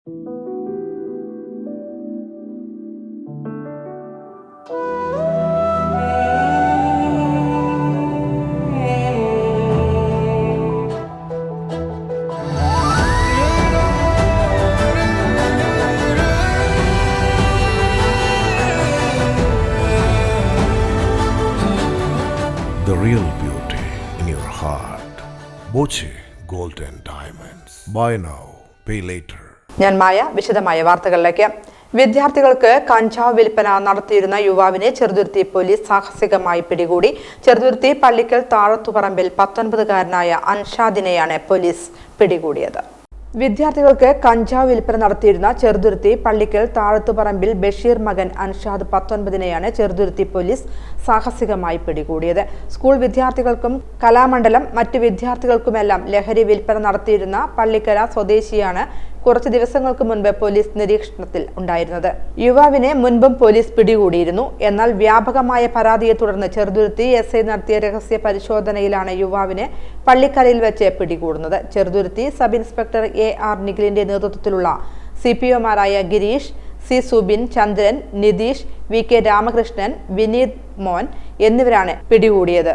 The real beauty in your heart. Boche Gold and Diamonds. Buy now, pay later. ഞാൻ മായ വിശദമായ വാർത്തകളിലേക്ക്. വിദ്യാർത്ഥികൾക്ക് കഞ്ചാവ് വിൽപ്പന നടത്തിയിരുന്ന യുവാവിനെ ചെറുതുരുത്തി പോലീസ് സാഹസികമായി പിടികൂടി. ചെറുതുരുത്തി പള്ളിക്കൽ താഴത്തുപറമ്പിൽ 19-കാരനായ അൻഷാദിനെയാണ് പോലീസ് പിടികൂടിയത്. വിദ്യാർത്ഥികൾക്ക് കഞ്ചാവ് വിൽപ്പന നടത്തിയിരുന്ന ചെറുതുരുത്തി പള്ളിക്കൽ താഴത്തുപറമ്പിൽ ബഷീർ മകൻ അൻഷാദ് 19-നെയാണ് ചെറുതുരുത്തി പോലീസ് സാഹസികമായി പിടികൂടിയത്. സ്കൂൾ വിദ്യാർത്ഥികൾക്കും കലാമണ്ഡലം മറ്റു വിദ്യാർത്ഥികൾക്കുമെല്ലാം ലഹരി വിൽപ്പന നടത്തിയിരുന്ന പള്ളിക്കര സ്വദേശിയാണ് കുറച്ച് ദിവസങ്ങൾക്ക് മുൻപ് പോലീസ് നിരീക്ഷണത്തിൽ ഉണ്ടായിരുന്നത്. യുവാവിനെ മുൻപും പോലീസ് പിടികൂടിയിരുന്നു. എന്നാൽ വ്യാപകമായ പരാതിയെ തുടർന്ന് ചെറുതുരുത്തി SI നടത്തിയ രഹസ്യ പരിശോധനയിലാണ് യുവാവിനെ പള്ളിക്കരയിൽ വെച്ച് പിടികൂടുന്നത്. ചെറുതുരുത്തി സബ് ഇൻസ്പെക്ടർ AR നിഖിലിന്റെ നേതൃത്വത്തിലുള്ള CPOമാരായ ഗിരീഷ്, C സുബിൻ, ചന്ദ്രൻ, നിതീഷ്, VK രാമകൃഷ്ണൻ, വിനീത് മോൻ എന്നിവരാണ് പിടികൂടിയത്.